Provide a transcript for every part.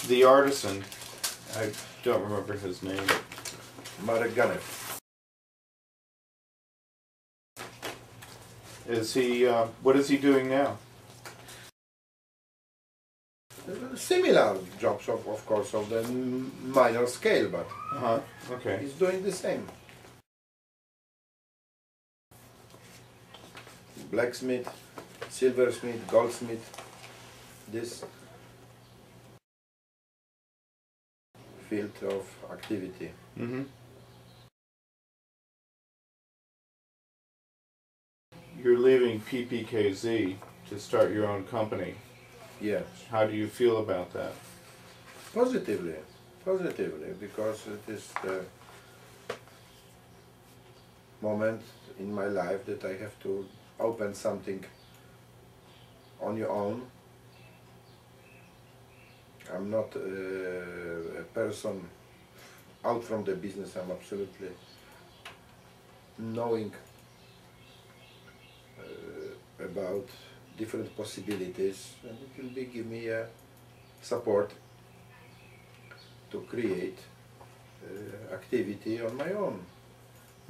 The artisan, I don't remember his name. Marek Baranski. Is he, what is he doing now? Similar jobs, of course, of the minor scale, but okay. he's doing the same. Blacksmith, silversmith, goldsmith, this field of activity. Mm-hmm. You're leaving PPKZ to start your own company. Yes. How do you feel about that? Positively, because it is the moment in my life that I have to open something on your own. I'm not a person out from the business. I'm absolutely knowing about different possibilities, and it will give me a support to create activity on my own.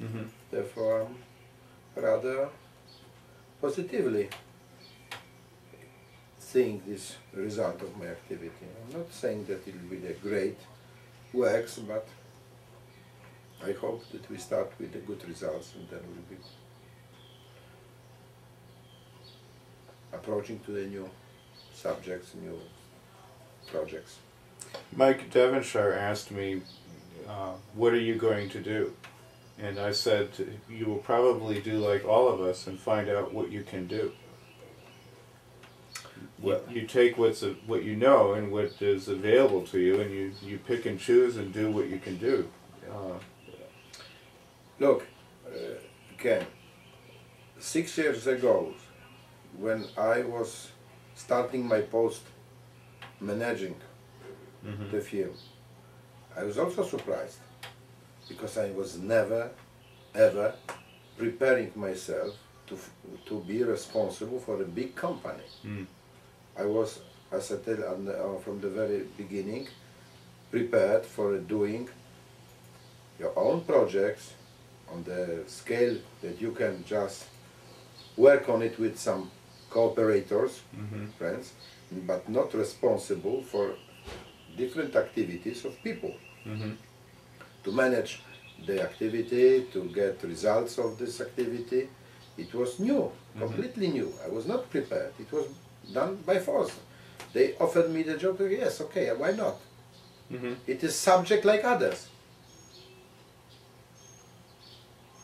Mm-hmm. Therefore, I'm rather positively seeing this result of my activity. I'm not saying that it will be the great works, but I hope that we start with the good results, and then we'll be approaching to the new subjects, new projects. Mike Devonshire asked me, what are you going to do? And I said, you will probably do like all of us and find out what you can do. Well, you take what you know and what is available to you, and you pick and choose and do what you can do. Look, Ken, 6 years ago, when I was starting my post managing the firm, I was also surprised, because I was never ever preparing myself to be responsible for a big company. I was, as I tell from the very beginning, prepared for doing your own projects on the scale that you can just work on it with some cooperators, friends, but not responsible for different activities of people. To manage the activity, to get results of this activity, it was new, completely new. I was not prepared. It was done by force. They offered me the job, yes, okay, why not? It is subject like others.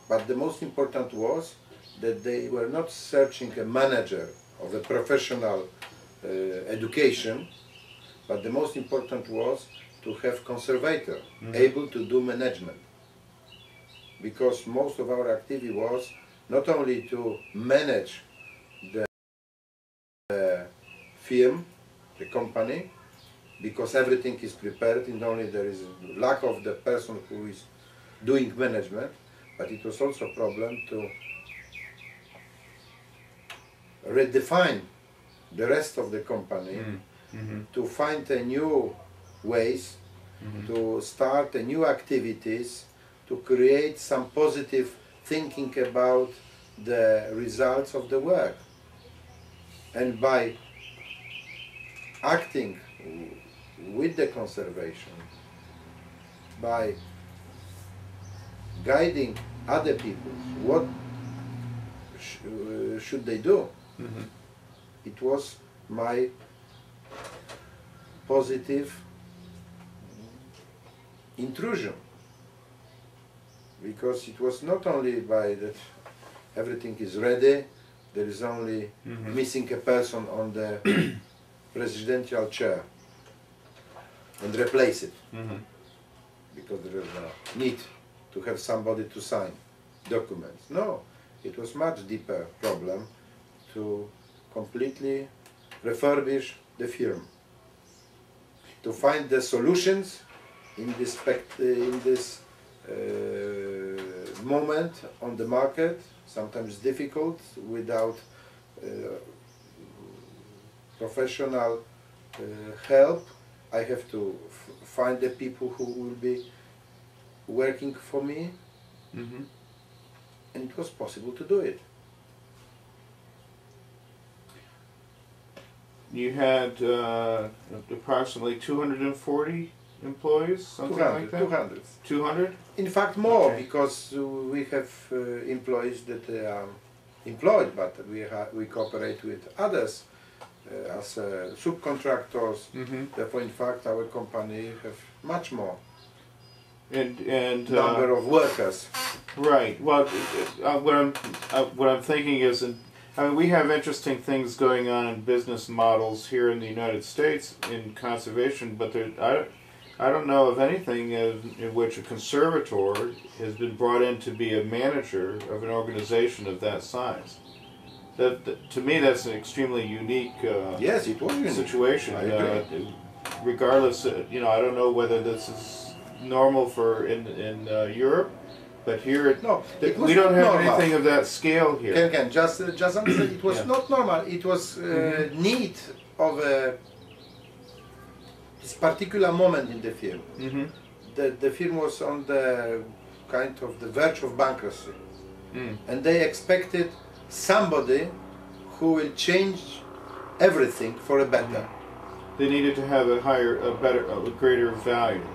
But the most important was that they were not searching a manager of a professional education, but the most important was to have conservator able to do management. Because most of our activity was not only to manage the firm, the company, because everything is prepared and only there is a lack of the person who is doing management, but it was also a problem to redefine the rest of the company, to find a new ways, to start a new activities, to create some positive thinking about the results of the work. And by acting with the conservation, by guiding other people, what should they do? It was my positive intrusion, because it was not only by that everything is ready, there is only missing a person on the presidential chair and replace it, because there is a need to have somebody to sign documents. No, it was much deeper problem to completely refurbish the firm, to find the solutions in this moment on the market, sometimes difficult without professional help, I have to find the people who will be working for me, Mm-hmm. and it was possible to do it. You had approximately 240 employees, something like that? 200. 200? In fact, more, Okay. because we have employees that are employed, but we cooperate with others as subcontractors. Mm-hmm. Therefore, in fact, our company have much more And number of workers. right. Well, what I'm thinking is, I mean, we have interesting things going on in business models here in the United States in conservation, but I don't know of anything in which a conservator has been brought in to be a manager of an organization of that size. That to me, that's an extremely unique Yes, it was unique. situation. I agree. Regardless, I don't know whether this is normal for in Europe, but here No, it was we don't have normal. anything of that scale here. Can just understand, it was Yeah. not normal. It was need of this particular moment in the film. Mm-hmm. The film was on the kind of the verge of bankruptcy, Mm. and they expected somebody who will change everything for a better. They needed to have a greater value.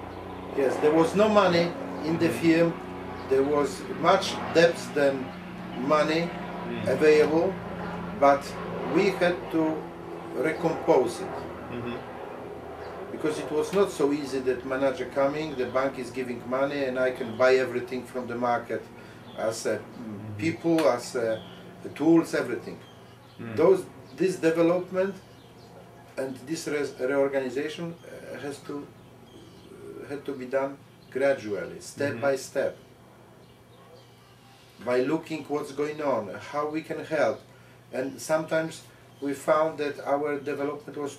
Yes, there was no money in the film. There was much depth than money available, but we had to recompose it. Mm-hmm. Because it was not so easy that manager coming, the bank is giving money, and I can buy everything from the market as people, as the tools, everything. This development and this reorganization had to be done gradually, step by step, by looking what's going on, how we can help. And sometimes we found that our development was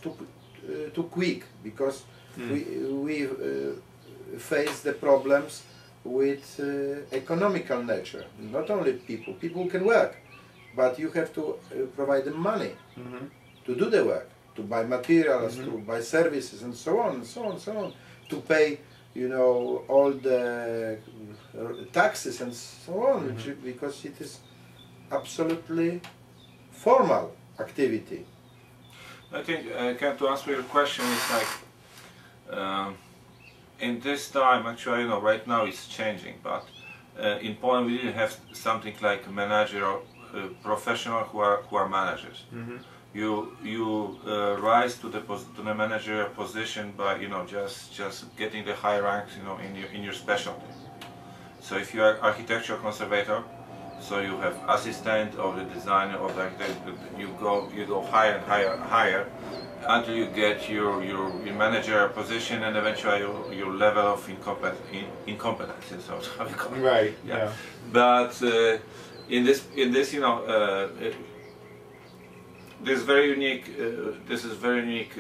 too quick, because we face the problems with economical nature. Not only people can work, but you have to provide them money to do the work, to buy materials, to buy services, and so on, and so on, and so on, to pay, all the taxes and so on, because it is absolutely formal activity. I think, to answer your question, is like, in this time, actually, right now it's changing, but in Poland we didn't have something like a manager or professional who are managers. You rise to the managerial position by just getting the high ranks in your specialty. So if you are architectural conservator, so you have assistant of the designer of the architect, you go higher and higher until you get your managerial position, and eventually your level of incompetence. So how we call it. Right. Yeah. Yeah. But in this this very unique. This is very unique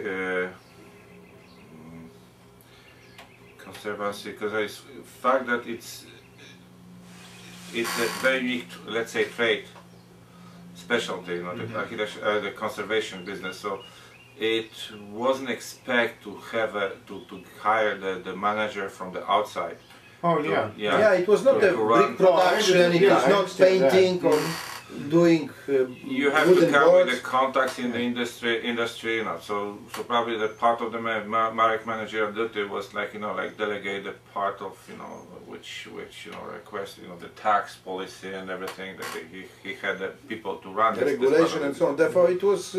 conservancy, because it's fact that it's a very unique, let's say, trade specialty, the architecture, the conservation business. So it wasn't expect to have to hire the manager from the outside. Oh yeah. Yeah, it was not a brick production. It was not painting or doing you have to wooden come with boards. the contacts in the industry, So probably the part of the Marek managerial duty was like delegate the part of which request the tax policy and everything, that he had the people to run the regulation and so on. Therefore, it was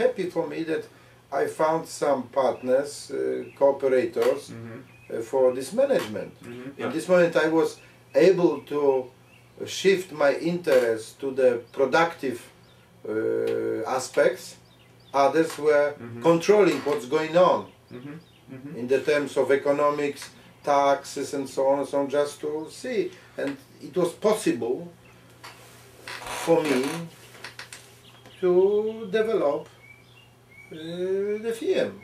happy for me that I found some partners, cooperators for this management. At this moment, I was able to shift my interest to the productive aspects. Others were controlling what's going on in the terms of economics, taxes, and so on, just to see. And it was possible for me to develop the film.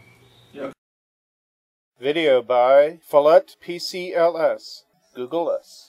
Video by Prilep PCLS. Google us.